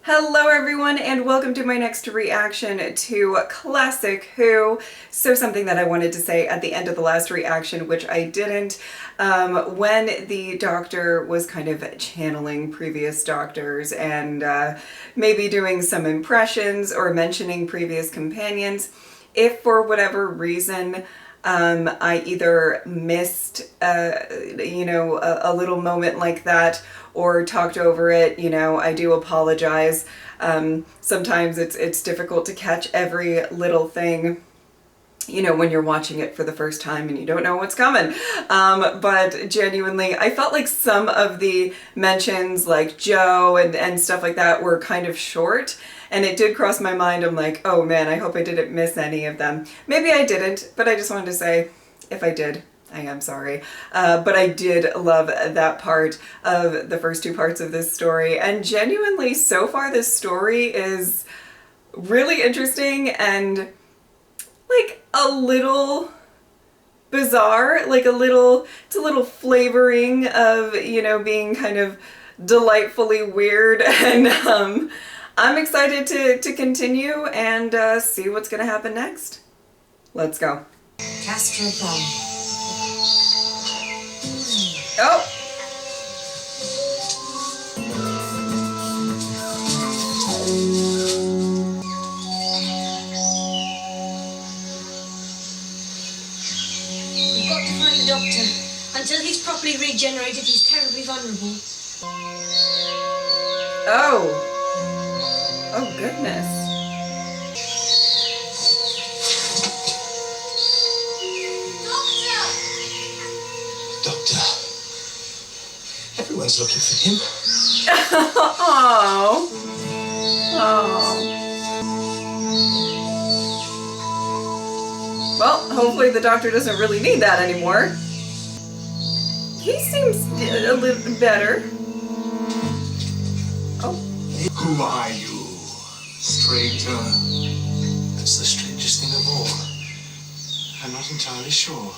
Hello everyone and welcome to my next reaction to Classic Who. So something that I wanted to say at the end of the last reaction, which I didn't, when the doctor was kind of channeling previous doctors and maybe doing some impressions or mentioning previous companions, if for whatever reason I either missed, a little moment like that or talked over it, I do apologize. Sometimes it's difficult to catch every little thing, when you're watching it for the first time and you don't know what's coming. But genuinely, I felt like some of the mentions like Joe and stuff like that were kind of short. And it did cross my mind. I'm like, oh man, I hope I didn't miss any of them. Maybe I didn't, but I just wanted to say, if I did, I am sorry. But I did love that part of the first two parts of this story. And genuinely, so far, this story is really interesting and like a little bizarre, like it's a little flavoring of, being kind of delightfully weird. And I'm excited to continue and see what's going to happen next. Let's go. Castrovalva. Oh! We've got to find the doctor. Until he's properly regenerated, he's terribly vulnerable. Oh! Oh goodness. Doctor! Everyone's looking for him. Oh. Oh. Well, hopefully the doctor doesn't really need that anymore. He seems a little better. Oh. Who are you, stranger? That's the strangest thing of all. I'm not entirely sure.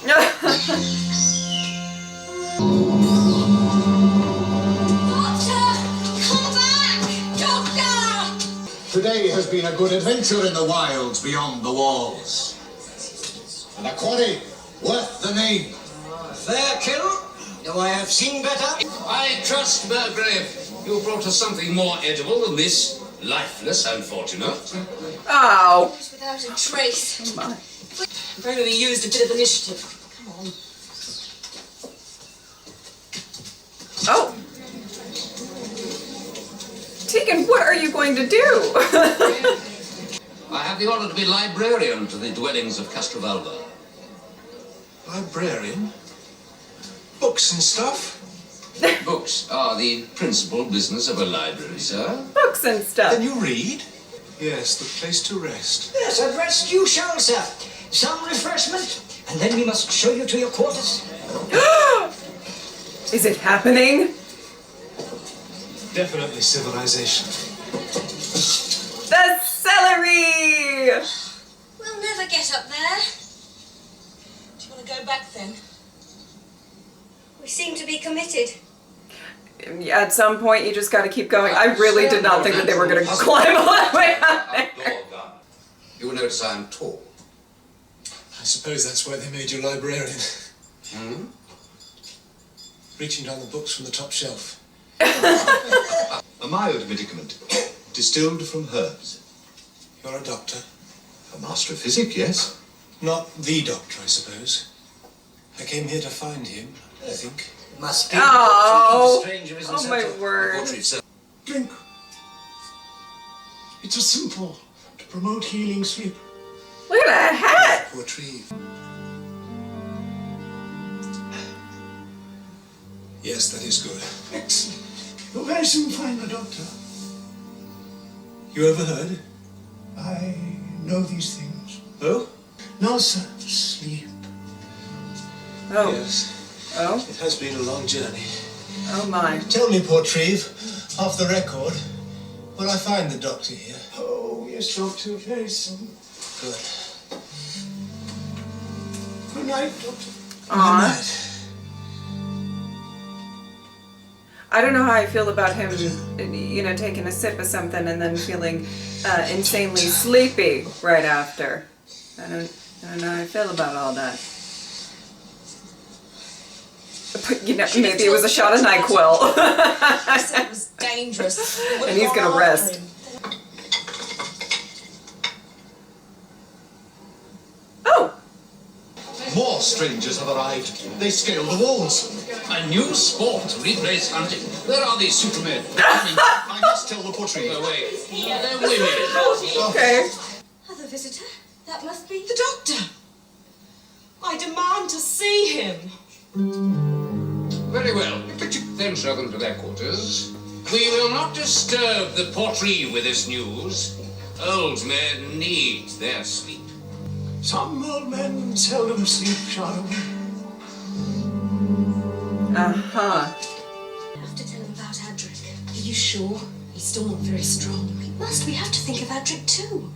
Today has been a good adventure in the wilds beyond the walls. And a quarry worth the name. Fair kill, though I have seen better. I trust, Burgrave, you brought us something more edible than this lifeless unfortunate. Oh. Without a trace. Oh my. If only we used a bit of initiative. Come on. Oh. Tegan, what are you going to do? I have the honor to be librarian to the dwellings of Castrovalva. Librarian? Books and stuff? Books are the principal business of a library, sir. Books and stuff. Then you read? Yes, the place to rest. Yes, and rest you shall, sir. Some refreshment, and then we must show you to your quarters. Is it happening? Definitely civilization. The celery! We'll never get up there. Do you want to go back then? We seem to be committed. At some point, you just got to keep going. I really did not think that they were going to climb all that way up there. You will notice I am tall. I suppose that's why they made you librarian. Hmm? Reaching down the books from the top shelf. A mild medicament, distilled from herbs. You're a doctor? A master of physic, yes. Not the doctor, I suppose. I came here to find him, I think. Must be Oh, the stranger isn't oh my word. Drink. It's a simple to promote healing sleep. Look at that hat. Retrieve. Yes, that is good. Excellent. You'll very soon find the doctor. You overheard? I know these things. Oh? Now, sir, sleep. Oh. Yes. Oh. It has been a long journey. Oh my. Tell me, Portreve, off the record, will I find the doctor here? Oh, yes, doctor, very soon. Good. Good night, doctor. Good night. I don't know how I feel about him, you know, taking a sip of something and then feeling insanely sleepy right after. I don't know how I feel about all that. But, you know, maybe it was a shot of NyQuil. I said it was dangerous. And he's gonna rest. Oh! More strangers have arrived. They scale the walls. A new sport to replace hunting. Where are these supermen? I must tell the portrait. Away. They're women. Okay. Other visitor? That must be the doctor. I demand to see him. Very well. Then show them to their quarters. We will not disturb the portree with this news. Old men need their sleep. Some old men seldom sleep, child. Uh-huh. I have to tell him about Adric. Are you sure? He's still not very strong. We must. We have to think of Adric too.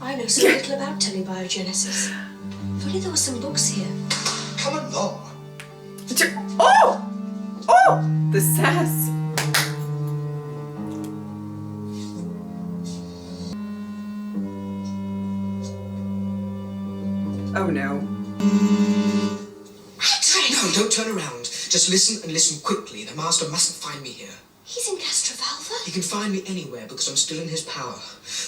I know so little about telebiogenesis. If only there were some books here. Come along. Oh! Oh! The sass. Oh no. Adric! No, don't turn around. Just listen and listen quickly. The master mustn't find me here. He's in Castrovalva. He can find me anywhere because I'm still in his power.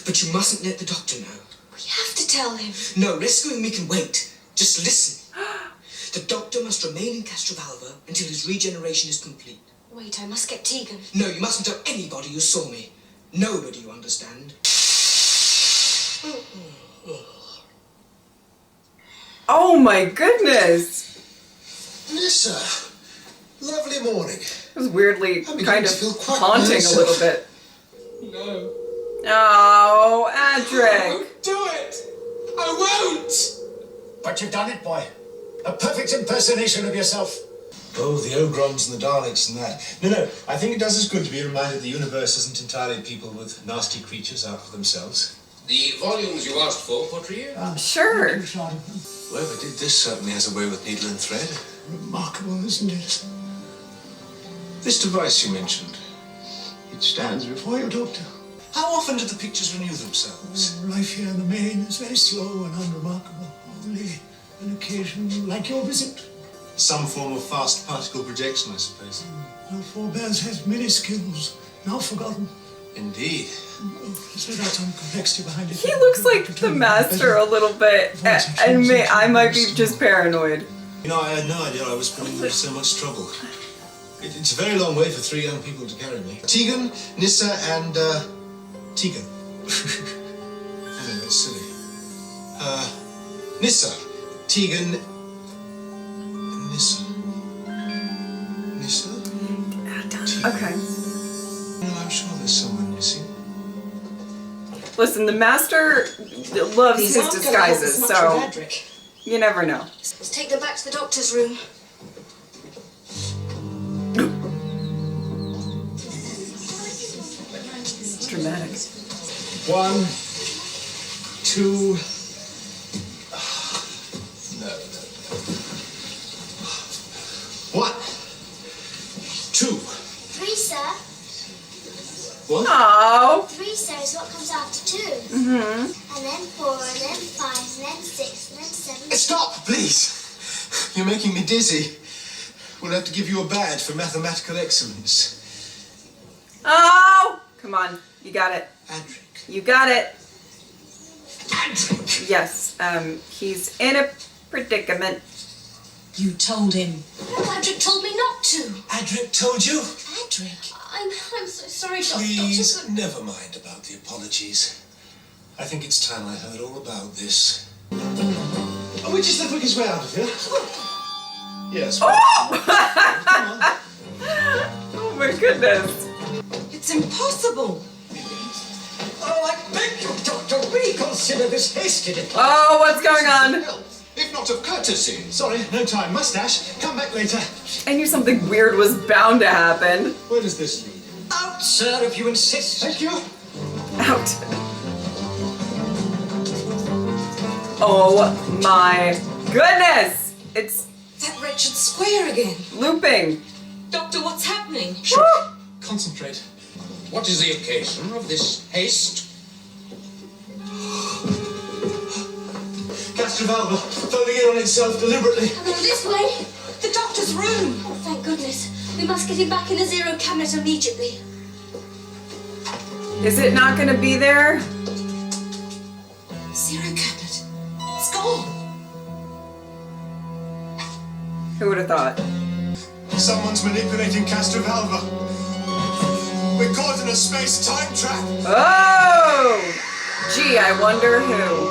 But you mustn't let the doctor know. We have to tell him. No, rescuing me can wait. Just listen. The doctor must remain in Castrovalva until his regeneration is complete. Wait, I must get Tegan. No, you mustn't tell anybody you saw me. Nobody, you understand? Oh my goodness! Nissa, lovely morning. It was weirdly beginning kind of to feel quite haunting nice. a little bit. No. Oh, Adric! Won't do it. I won't. But you've done it, boy. A perfect impersonation of yourself. Oh, the Ogrons and the Daleks and that. No, I think it does us good to be reminded the universe isn't entirely peopled with nasty creatures out for themselves. The volumes you asked for, portree? Sure. Whoever did this certainly has a way with needle and thread. Remarkable, isn't it? This device you mentioned, It stands before you, Doctor. how often do the pictures renew themselves? Life here in the main is very slow and unremarkable. Only an occasion like your visit. Some form of fast particle projection, I suppose. Our forebears had many skills, now forgotten. Indeed. Is there some complexity behind it? He looks like the master a little bit, and I might be just paranoid. You know, I had no idea I was putting you to so much trouble. It's a very long way for 3 young people to carry me. Tegan, Nissa, and, Tegan. I know, that's silly. Nissa, Tegan, and Nissa. Nissa? Okay. No, I'm sure there's someone missing. Listen, the master loves These his aren't gonna help us disguises, much so with Adric. you never know. Let's take them back to the doctor's room. It's dramatic. 1, 2. No. 1, 2. 3, sir. What? Oh, 3, sir, is what comes after 2. And then 4, and then 5, and then 6, and then 7. Stop, please. You're making me dizzy. We'll have to give you a badge for mathematical excellence. oh! Come on, you got it. Adric. You got it. Adric! Yes, he's in a predicament. You told him. No, Adric told me not to. Adric told you? Adric. I'm so sorry, Please, Doctor. never mind about the apologies. I think it's time I heard all about this. Oh, which is the quickest way out of here? Yes. Oh! Oh my goodness. It's impossible. Oh, I beg you, Doctor, reconsider this hasty decline. Oh, what's going on? If not of courtesy. Sorry, no time. Mustache, come back later. I knew something weird was bound to happen. Where does this lead? Out, sir, if you insist. Thank you. Out. Oh my goodness! It's That wretched square again. looping. Doctor, what's happening? Concentrate. What is the occasion of this haste? Castrovalva, folding in on itself deliberately. I'll go this way. The doctor's room! Oh, thank goodness. We must get him back in the zero cabinet immediately. Is it not going to be there? Zero cabinet. It's gone. Who would have thought? Someone's manipulating Castrovalva. We're caught in a space-time trap. Oh! Gee, I wonder who.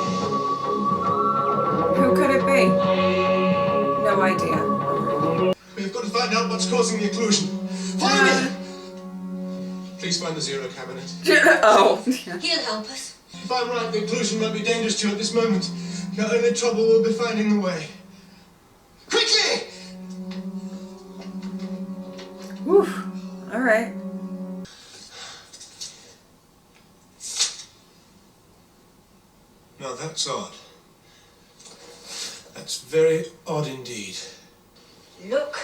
Who could it be? No idea. We've got to find out what's causing the occlusion. Follow me! Please find the zero cabinet. Oh. He'll help us. If I'm right, the occlusion might be dangerous to you at this moment. Your only trouble will be finding the way. Quickly! Whew. All right. Now that's odd. That's very odd indeed. Look.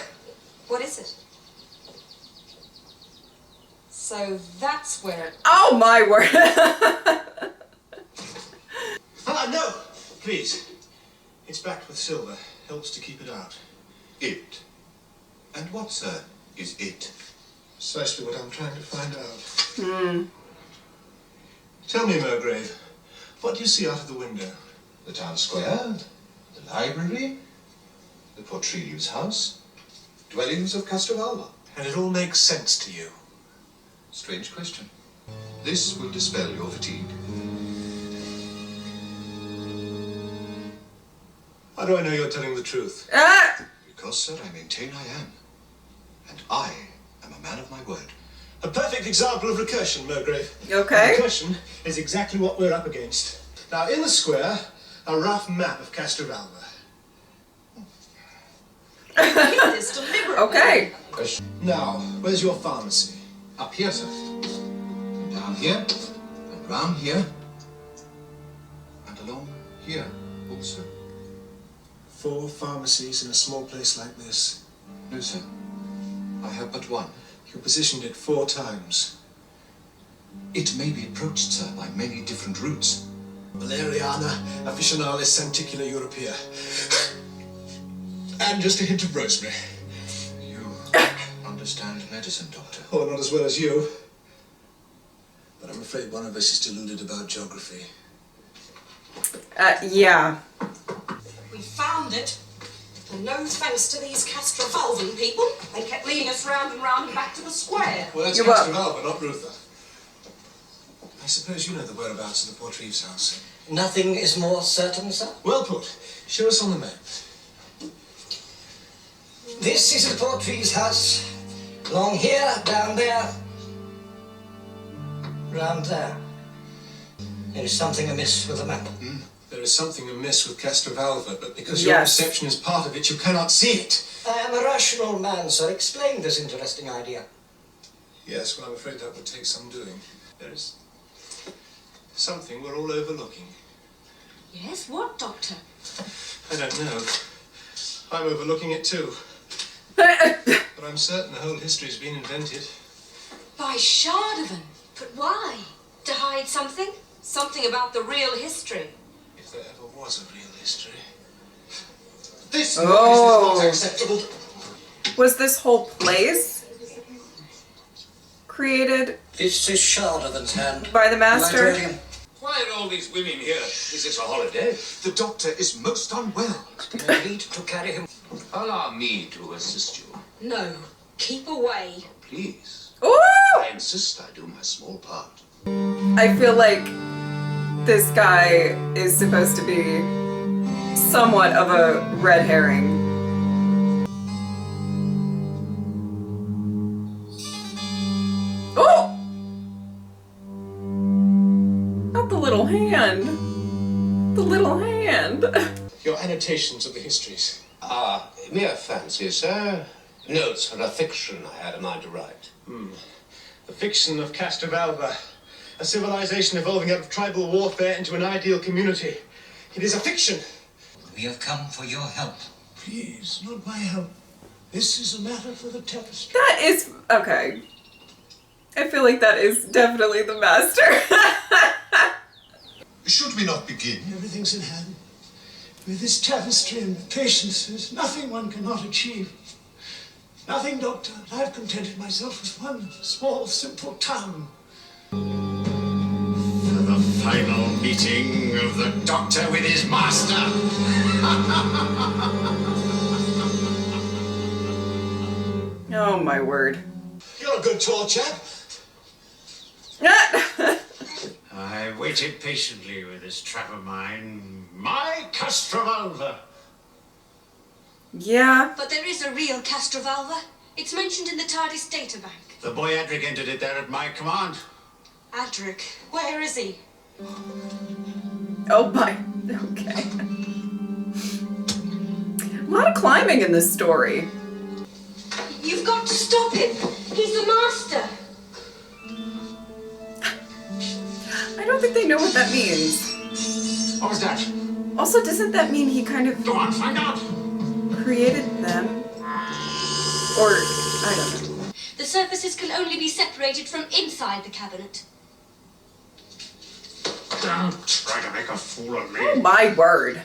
What is it? So that's where... Oh my word. No! Please. It's backed with silver. Helps to keep it out. It. And what, sir, is it? Precisely what I'm trying to find out. Tell me, Murgrave, what do you see out of the window? The town square, the library, the Portreeves house, dwellings of Castrovalva. And it all makes sense to you. Strange question. This will dispel your fatigue. How do I know you're telling the truth? Ah! Because, sir, I maintain I am. And I am a man of my word. A perfect example of recursion, Murgrave. Okay. Recursion is exactly what we're up against. Now, in the square, a rough map of Castrovalva. This deliberately. Okay. Now, where's your pharmacy? Up here, sir. And down here, and round here, and along here also. 4 pharmacies in a small place like this. No, sir. I have but one. You positioned it 4 times. It may be approached, sir, by many different routes. Valeriana officinalis santicula europea. And just a hint of rosemary. You understand medicine, Doctor. Oh, not as well as you. But I'm afraid one of us is deluded about geography. Yeah. We found it. And no thanks to these Castrovalvan people. They kept leading us round and round and back to the square. Well, that's You're wel- Castrovalva, not Ruther. I suppose you know the whereabouts of the Portreeves house. Nothing is more certain, sir. Well put. Show us on the map. This is the Portreeves house. Along here, down there, round there. There is something amiss with the map. There is something amiss with Castrovalva, but because your Yes. perception is part of it, you cannot see it. I am a rational man, sir. Explain this interesting idea. Yes, well, I'm afraid that would take some doing. There is something we're all overlooking. Yes, what, Doctor? I don't know. I'm overlooking it too. But I'm certain the whole history's been invented. By Shardovan. But why? To hide something? Something about the real history. If there ever was a real history. This Oh. noise is not acceptable. Was this whole place created This is Shardovan's hand. by the master? Librarian. Why are all these women here? Is this a holiday? The doctor is most unwell. I need to carry him. Allow me to assist you. No. Keep away. Please. Ooh! I insist I do my small part. I feel like this guy is supposed to be somewhat of a red herring. Oh! Not the little hand. The little hand. Your annotations of the histories. Mere fancy, sir. Notes for a fiction I had a mind to write. The fiction of Castrovalva. A civilization evolving out of tribal warfare into an ideal community. It is a fiction. We have come for your help. Please, not my help. This is a matter for the tapestry. That is... okay. I feel like that is definitely the master. Should we not begin? Everything's in hand. With this tapestry and patience, there's nothing one cannot achieve. Nothing, Doctor. I've contented myself with one small, simple town. For the final meeting of the Doctor with his master. Oh my word. You're a good tall chap. I waited patiently with this trap of mine, my Castrovalva. Yeah. But there is a real Castrovalva. It's mentioned in the TARDIS databank. The boy Adric entered it there at my command. Adric, where is he? Oh my. Okay. A lot of climbing in this story. You've got to stop him. He's the master. I don't think they know what that means. What was that? Also, doesn't that mean he kind of Go on, find out. created them? Or, I don't know. The surfaces can only be separated from inside the cabinet. Don't try to make a fool of me. Oh my word. I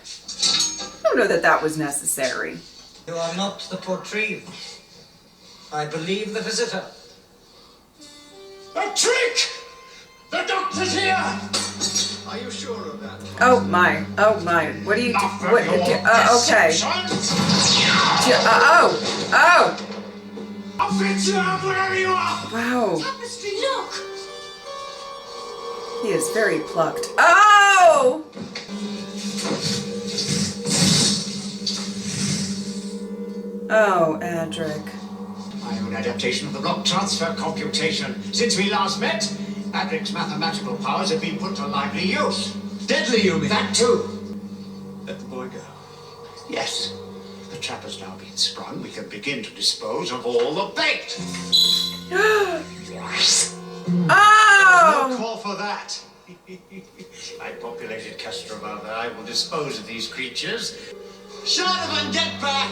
don't know that that was necessary. You are not the portree. I believe the visitor. A trick! The Doctor's here! Are you sure of that? Oh my. Oh my. What do you do? Enough of What, your okay. deceptions. Oh. I'll fit you out wherever you are! Wow. Tapestry, look! He is very plucked. Oh! Oh, Adric. My own adaptation of the block transfer computation. Since we last met, Adric's mathematical powers have been put to lively use. Deadly, you mean? That too. Let the boy go. Yes. The trap has now been sprung. We can begin to dispose of all the bait. No Oh! call for that. I populated Castrovalva. I will dispose of these creatures. Shut up and get back!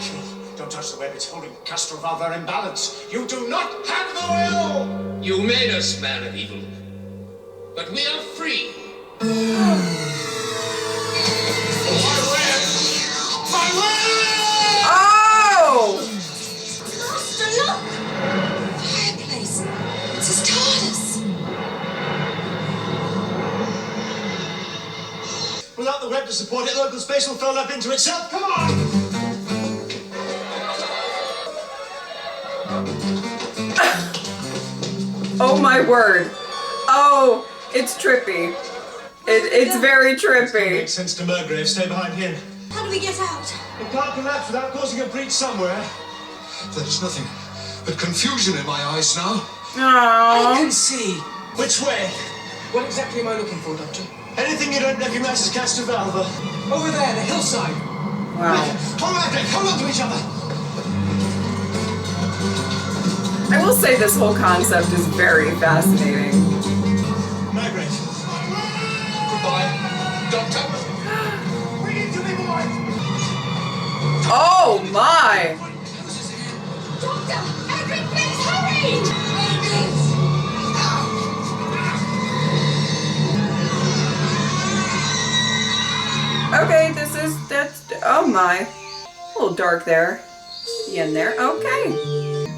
Don't touch the web. It's holding Castrovalva in balance. You do not have the will! You made us man of evil, but we are free. My will! My will! Oh! Master, look! Fireplace. It's his TARDIS. Without the web to support it, local space will fill up into itself. Come on! Oh my word. Oh, it's trippy. It's very trippy. Makes sense to Murgrave. Stay behind him. How do we get out? It can't collapse without causing a breach somewhere. There's nothing but confusion in my eyes now. I Oh. can see. Which way? What exactly am I looking for, Doctor? Anything you don't recognize as Castrovalva. Over there, the hillside. Wow. Hold on, Adric. Hold on to each other. I will say this whole concept is very fascinating. Murgrave. Goodbye, Doctor. Bring it to me, boy. Oh my! Doctor! Adric, please hurry! Okay, that's, oh my. A little dark there. The end there. Okay.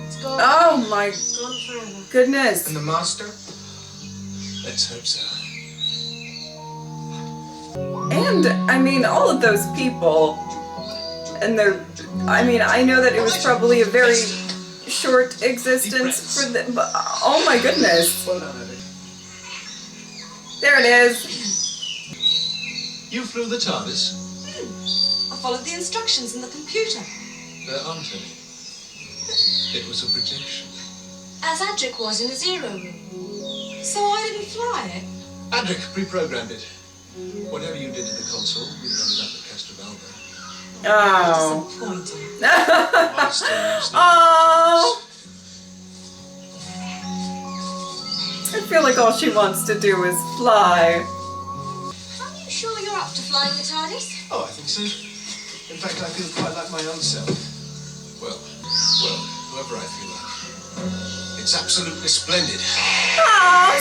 It's gone. Oh my It's gone forever. goodness. And the master? Let's hope so. And, I mean, all of those people, and I mean, I know that it was probably a very short existence for them, but oh my goodness. Well done, Adric. There it is. You flew the TARDIS? I followed the instructions in the computer. There aren't any. It was a projection. As Adric was in the zero room. So I didn't fly it. Adric pre-programmed it. Whatever you did to the console, you ended up at Castrovalva. Oh. Disappointing. I still use the Oh. I feel like all she wants to do is fly. Are you sure you're up to flying the TARDIS? Oh, I think so. In fact, I feel quite like my own self. Well, Well, whoever I feel like. It's absolutely splendid. Oh,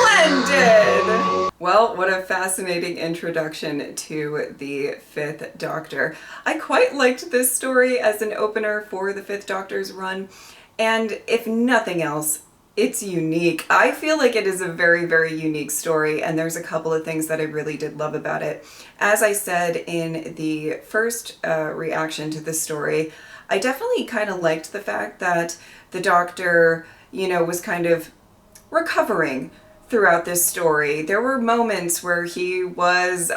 splendid! Well, what a fascinating introduction to the Fifth Doctor. I quite liked this story as an opener for the Fifth Doctor's run, and if nothing else, it's unique. I feel like it is a very, very unique story, and there's a couple of things that I really did love about it. As I said in the first reaction to this story, I definitely kind of liked the fact that the Doctor, you know, was kind of recovering throughout this story. There were moments where he was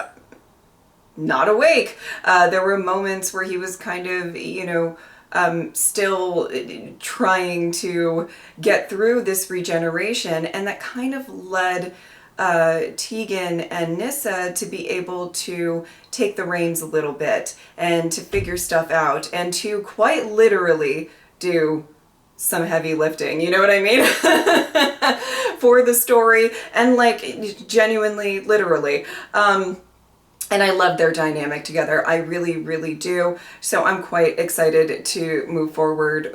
not awake. There were moments where he was kind of, you know, still trying to get through this regeneration, and that kind of led Tegan and Nyssa to be able to take the reins a little bit and to figure stuff out and to quite literally do some heavy lifting, you know what I mean? For the story, and like genuinely, literally. And I love their dynamic together. I really, really do. So I'm quite excited to move forward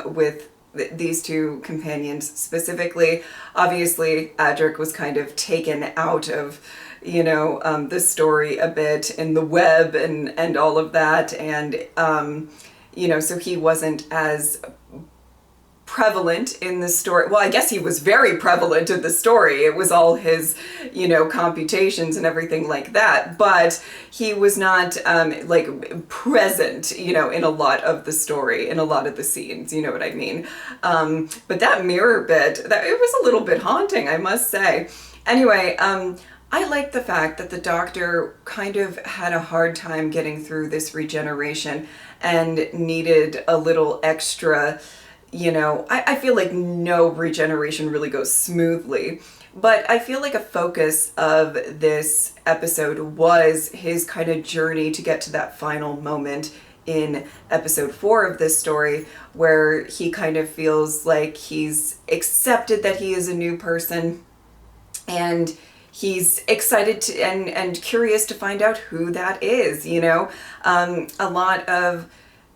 with these two companions specifically. Obviously, Adric was kind of taken out of, you know, the story a bit in the web and all of that. And, you know, so he wasn't as prevalent in the story. Well, I guess he was very prevalent in the story. It was all his, you know, computations and everything like that. But he was not like present, you know, in a lot of the story, in a lot of the scenes, you know what I mean? But that mirror bit, it was a little bit haunting, I must say. Anyway, I like the fact that the Doctor kind of had a hard time getting through this regeneration and needed a little extra. You know, I feel like no regeneration really goes smoothly, but I feel like a focus of this episode was his kind of journey to get to that final moment in episode 4 of this story, where he kind of feels like he's accepted that he is a new person, and he's excited to and curious to find out who that is, you know. A lot of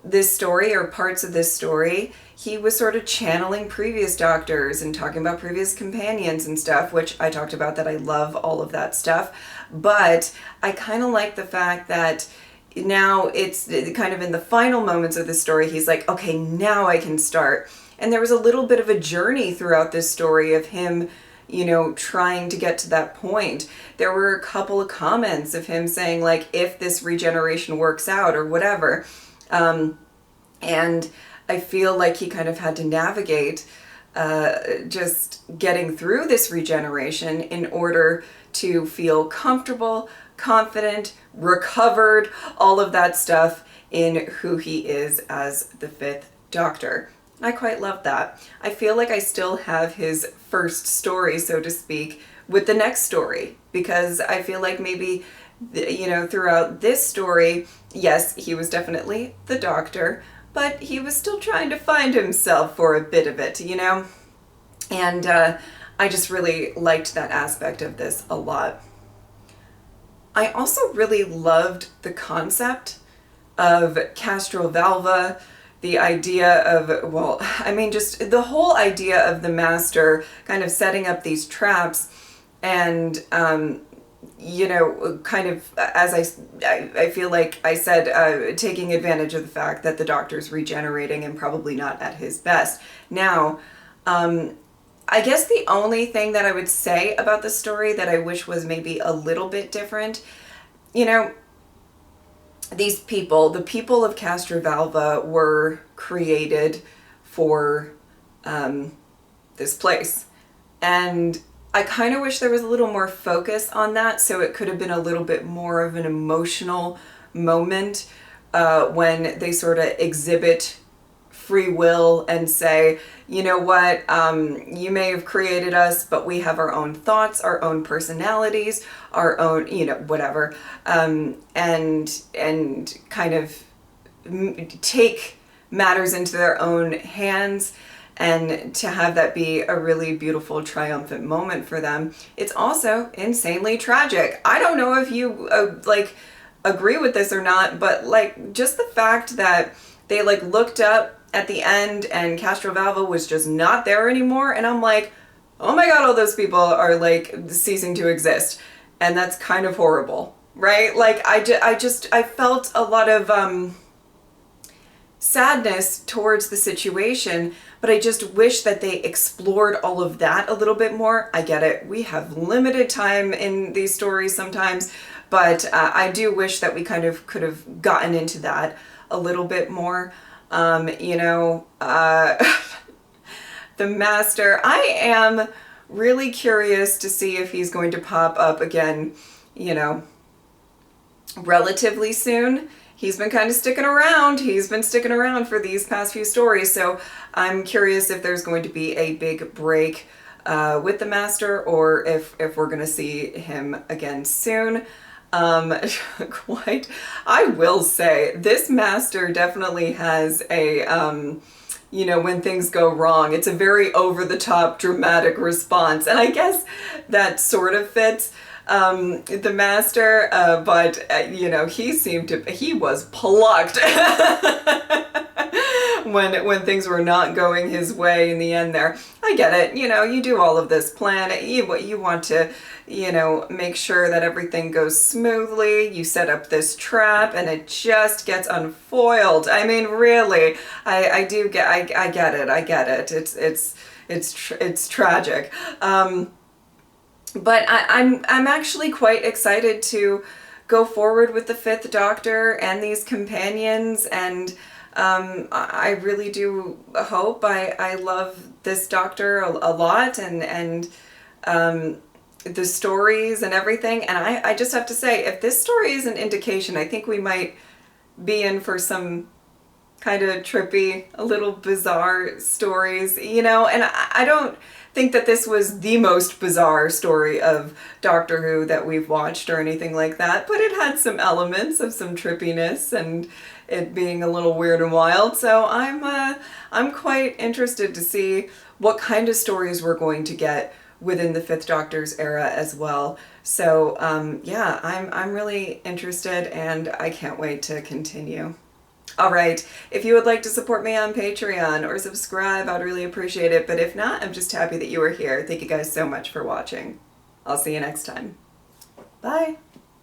this story, or parts of this story, he was sort of channeling previous Doctors and talking about previous companions and stuff, which I talked about, that I love all of that stuff. But I kind of like the fact that now it's kind of in the final moments of the story, he's like, okay, now I can start. And there was a little bit of a journey throughout this story of him, you know, trying to get to that point. There were a couple of comments of him saying, like, if this regeneration works out or whatever. And I feel like he kind of had to navigate just getting through this regeneration in order to feel comfortable, confident, recovered, all of that stuff in who he is as the Fifth Doctor. I quite love that. I feel like I still have his first story, so to speak, with the next story, because I feel like maybe, you know, throughout this story, yes, he was definitely the Doctor, but he was still trying to find himself for a bit of it, you know? And I just really liked that aspect of this a lot. I also really loved the concept of Castrovalva, the idea of, well, I mean, just the whole idea of the Master kind of setting up these traps and, you know, kind of, as I feel like I said, taking advantage of the fact that the Doctor's regenerating and probably not at his best. Now, I guess the only thing that I would say about the story that I wish was maybe a little bit different, you know, these people, the people of Castrovalva, were created for this place. And I kind of wish there was a little more focus on that, so it could have been a little bit more of an emotional moment when they sort of exhibit free will and say, you know what, you may have created us, but we have our own thoughts, our own personalities, our own, you know, whatever, and kind of take matters into their own hands, and to have that be a really beautiful, triumphant moment for them. It's also insanely tragic. I don't know if you like agree with this or not, but like just the fact that they like looked up at the end and Castrovalva was just not there anymore, and I'm like, oh my god, all those people are like ceasing to exist, and that's kind of horrible, right? Like I felt a lot of sadness towards the situation, but I just wish that they explored all of that a little bit more. I get it, we have limited time in these stories sometimes, but I do wish that we kind of could have gotten into that a little bit more. You know, the Master, I am really curious to see if he's going to pop up again, you know, relatively soon. He's been kind of sticking around. He's been sticking around for these past few stories, so I'm curious if there's going to be a big break with the Master, or if we're going to see him again soon. I will say, this Master definitely has a, you know, when things go wrong, it's a very over-the-top dramatic response, and I guess that sort of fits the Master, but you know, he was plucked when things were not going his way in the end there. I get it, you know, you do all of this plan, you want to, you know, make sure that everything goes smoothly, you set up this trap and it just gets unfoiled. I mean, really, I get it, it's tragic. But I'm actually quite excited to go forward with the Fifth Doctor and these companions, and I really do hope. I love this Doctor a lot, and the stories and everything, and I just have to say, if this story is an indication, I think we might be in for some kind of trippy, a little bizarre stories, you know, and I don't think that this was the most bizarre story of Doctor Who that we've watched or anything like that, but it had some elements of some trippiness and it being a little weird and wild, so I'm quite interested to see what kind of stories we're going to get within the Fifth Doctor's era as well. So yeah, I'm really interested, and I can't wait to continue. Alright, if you would like to support me on Patreon or subscribe, I'd really appreciate it. But if not, I'm just happy that you are here. Thank you guys so much for watching. I'll see you next time. Bye!